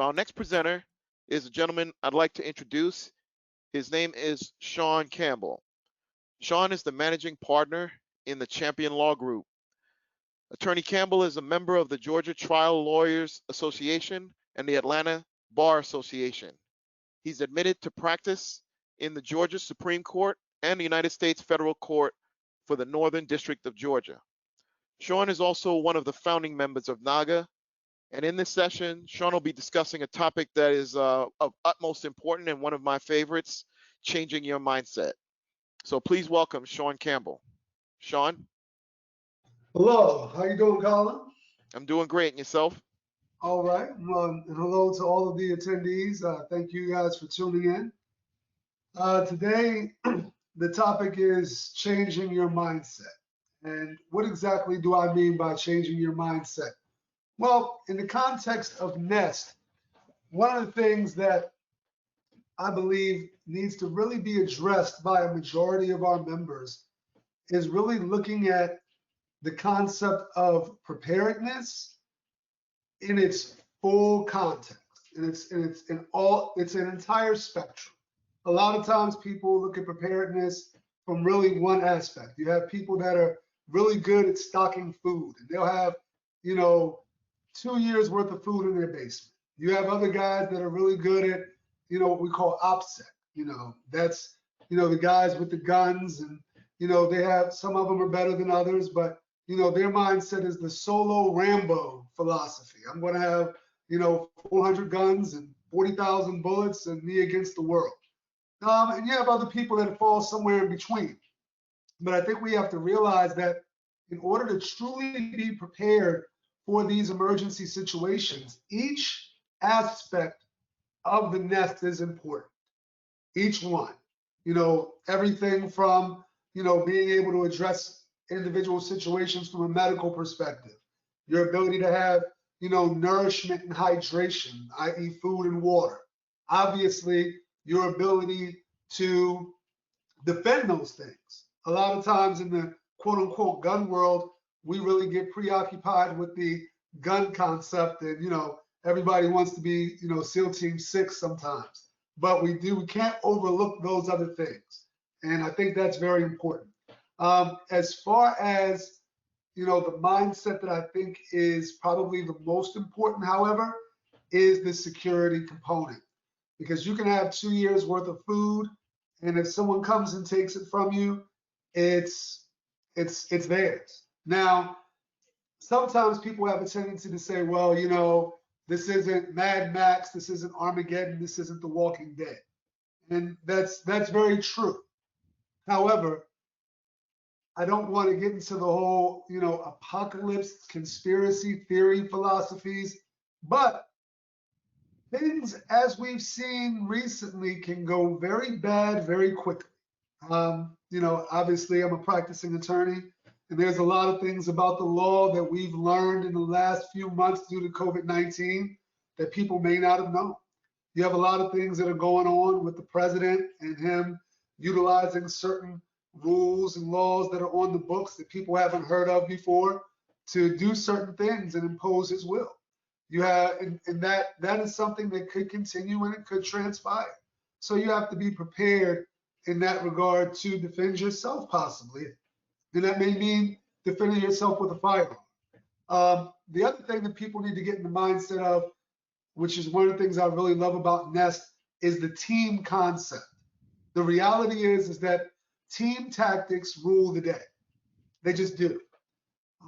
So our next presenter is a gentleman I'd like to introduce. His name is Sean Campbell. Sean is the managing partner in the Champion Law Group. Attorney Campbell is a member of the Georgia Trial Lawyers Association and the Atlanta Bar Association. He's admitted to practice in the Georgia Supreme Court and the United States Federal Court for the Northern District of Georgia. Sean is also one of the founding members of NAAGA, and in this session, Sean will be discussing a topic that is of utmost importance and one of my favorites, changing your mindset. So please welcome Sean Campbell. Sean? Hello, how you doing, Colin? I'm doing great, and yourself? All right, and hello to all of the attendees. Thank you guys for tuning in. Today, the topic is changing your mindset. And what exactly do I mean by changing your mindset? Well, in the context of Nest, one of the things that I believe needs to really be addressed by a majority of our members is really looking at the concept of preparedness in its full context, and it's an entire spectrum. A lot of times people look at preparedness from really one aspect. You have people that are really good at stocking food, and they'll have, 2 years worth of food in their basement. You have other guys that are really good at, what we call OPSEC. That's, the guys with the guns, and, they have, some of them are better than others, but their mindset is the solo Rambo philosophy. I'm going to have, 400 guns and 40,000 bullets and me against the world. And you have other people that fall somewhere in between. But I think we have to realize that in order to truly be prepared for these emergency situations, each aspect of the nest is important. Each one, everything from, being able to address individual situations from a medical perspective, your ability to have, nourishment and hydration, i.e. food and water. Obviously, your ability to defend those things. A lot of times in the quote unquote gun world, we really get preoccupied with the gun concept, and, everybody wants to be, SEAL Team 6 sometimes, but we can't overlook those other things. And I think that's very important. As far as, the mindset that I think is probably the most important, however, is the security component. Because you can have 2 years worth of food, and if someone comes and takes it from you, it's theirs. Now, sometimes people have a tendency to say, well, this isn't Mad Max, this isn't Armageddon, this isn't The Walking Dead. And that's very true. However, I don't want to get into the whole, apocalypse, conspiracy theory philosophies, but things, as we've seen recently, can go very bad very quickly. Obviously I'm a practicing attorney, and there's a lot of things about the law that we've learned in the last few months due to COVID-19 that people may not have known. You have a lot of things that are going on with the president and him utilizing certain rules and laws that are on the books that people haven't heard of before to do certain things and impose his will. You have, and that is something that could continue and it could transpire. So you have to be prepared in that regard to defend yourself possibly. And that may mean defending yourself with a firearm. The other thing that people need to get in the mindset of, which is one of the things I really love about Nest, is the team concept. The reality is that team tactics rule the day. They just do.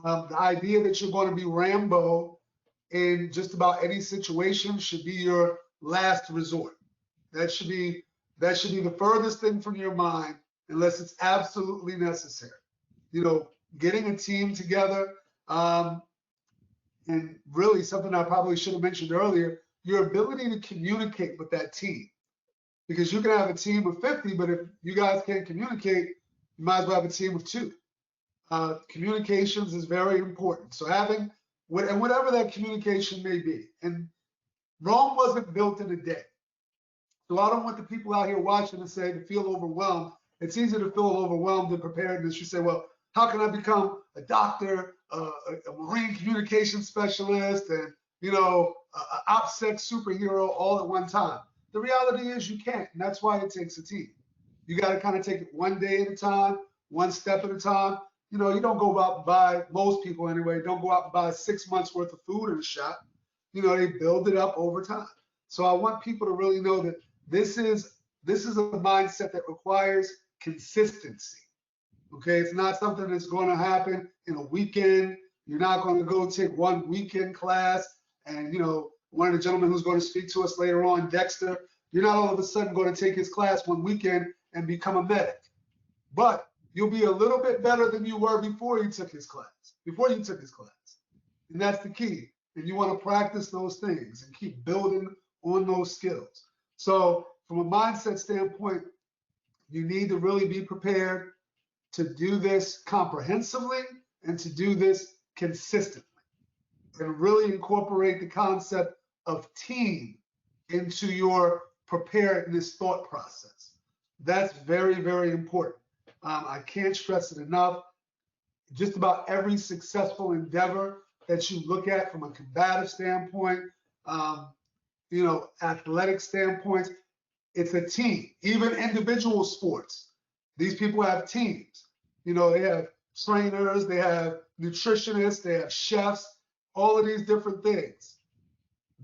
The idea that you're going to be Rambo in just about any situation should be your last resort. That should be the furthest thing from your mind, unless it's absolutely necessary. Getting a team together, and really something I probably should have mentioned earlier, your ability to communicate with that team. Because you can have a team of 50, but if you guys can't communicate, you might as well have a team of 2. Communications is very important. So having, and whatever that communication may be, and Rome wasn't built in a day. So I don't want the people out here watching to say, to feel overwhelmed. It's easy to feel overwhelmed in preparedness. You say, well, how can I become a doctor, a marine communication specialist, and a OPSEC superhero all at one time. The reality is you can't, and that's why it takes a team. You got to kind of take it one day at a time, one step at a time. You know, you don't go out and buy, most people anyway, don't go out and buy 6 months worth of food in a shop. You know, they build it up over time. So I want people to really know that this is a mindset that requires consistency. Okay, it's not something that's going to happen in a weekend. You're not going to go take one weekend class and, you know, one of the gentlemen who's going to speak to us later on, Dexter, you're not all of a sudden going to take his class one weekend and become a medic. But you'll be a little bit better than you were before you took his class, And that's the key. And you want to practice those things and keep building on those skills. So from a mindset standpoint, you need to really be prepared to do this comprehensively and to do this consistently and really incorporate the concept of team into your preparedness thought process. That's very, very important. I can't stress it enough. Just about every successful endeavor that you look at from a combative standpoint, athletic standpoint, it's a team. Even individual sports, these people have teams. You know, they have trainers, they have nutritionists, they have chefs, all of these different things.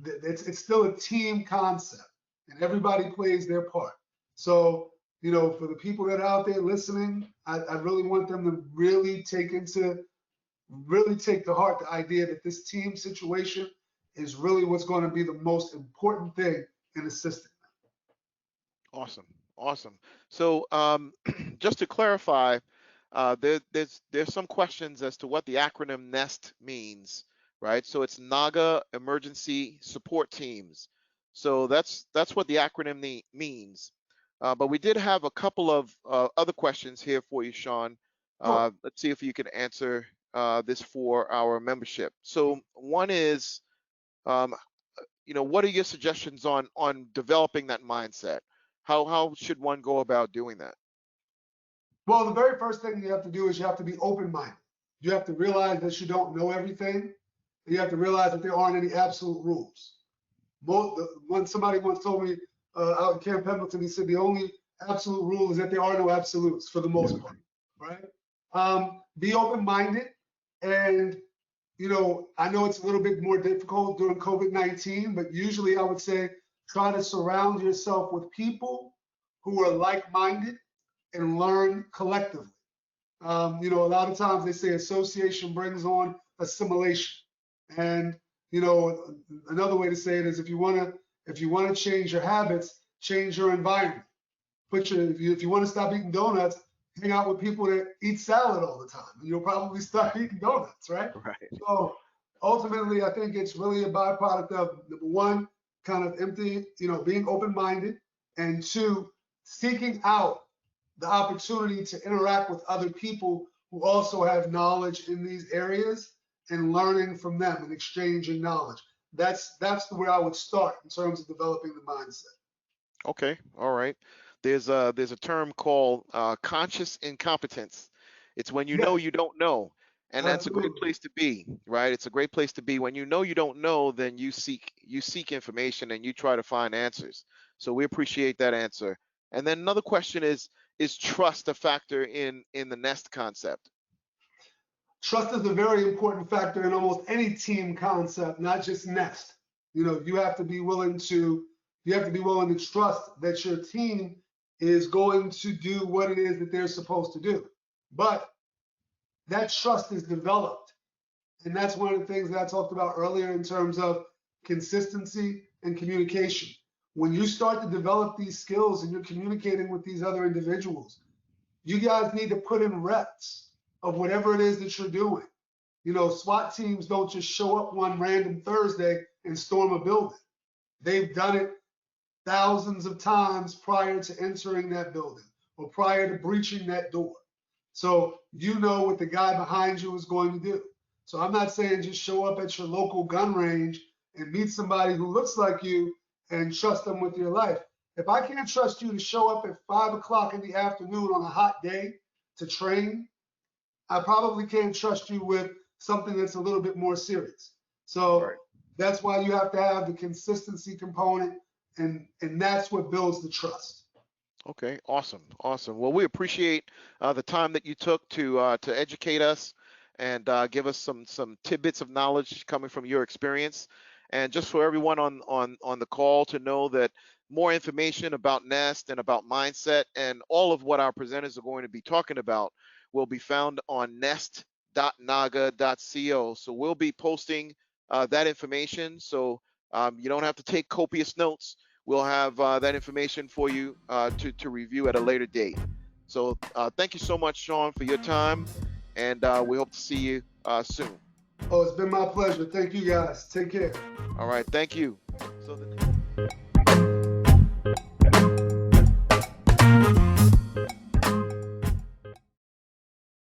It's still a team concept, and everybody plays their part. So, you know, for the people that are out there listening, I really want them to really take to heart the idea that this team situation is really what's going to be the most important thing in assisting. Awesome, awesome. So, just to clarify, there's some questions as to what the acronym NEST means, right? So it's NAAGA Emergency Support Teams. So that's what the acronym means. But we did have a couple of other questions here for you, Sean. Sure. Let's see if you can answer this for our membership. So one is, um, what are your suggestions on developing that mindset? How should one go about doing that? Well, the very first thing you have to do is you have to be open-minded. You have to realize that you don't know everything. You have to realize that there aren't any absolute rules. When somebody once told me out in Camp Pendleton, he said the only absolute rule is that there are no absolutes for the most part, right? Be open-minded, and I know it's a little bit more difficult during COVID-19, but usually I would say try to surround yourself with people who are like-minded and learn collectively. A lot of times they say association brings on assimilation. And another way to say it is if you want to change your habits, change your environment. If you want to stop eating donuts, hang out with people that eat salad all the time, and you'll probably stop eating donuts, right? Right. So ultimately, I think it's really a byproduct of number one, kind of being open-minded, and two, seeking out the opportunity to interact with other people who also have knowledge in these areas and learning from them and exchanging knowledge. That's where I would start in terms of developing the mindset. Okay. All right. There's a term called conscious incompetence. It's when you know Yes, you don't know, and that's a great absolutely. place to be, right? It's a great place to be. When you know you don't know, then you seek information and you try to find answers. So we appreciate that answer. And then another question is trust a factor in the nest concept? Trust is a very important factor in almost any team concept, not just nest. You have to be willing to trust that your team is going to do what it is that they're supposed to do. But that trust is developed. And that's one of the things that I talked about earlier in terms of consistency and communication. When you start to develop these skills and you're communicating with these other individuals, you guys need to put in reps of whatever it is that you're doing. SWAT teams don't just show up one random Thursday and storm a building. They've done it thousands of times prior to entering that building or prior to breaching that door. So you know what the guy behind you is going to do. So I'm not saying just show up at your local gun range and meet somebody who looks like you and trust them with your life. If I can't trust you to show up at 5 o'clock in the afternoon on a hot day to train, I probably can't trust you with something that's a little bit more serious. So Right. That's why you have to have the consistency component, and that's what builds the trust. Okay, awesome, awesome. Well, we appreciate the time that you took to educate us and give us some tidbits of knowledge coming from your experience. And just for everyone on the call to know that more information about Nest and about mindset and all of what our presenters are going to be talking about will be found on nest.naga.co. So we'll be posting that information. So you don't have to take copious notes. We'll have that information for you to review at a later date. So thank you so much, Sean, for your time, and we hope to see you soon. Oh, it's been my pleasure. Thank you guys. Take care. All right, thank you. So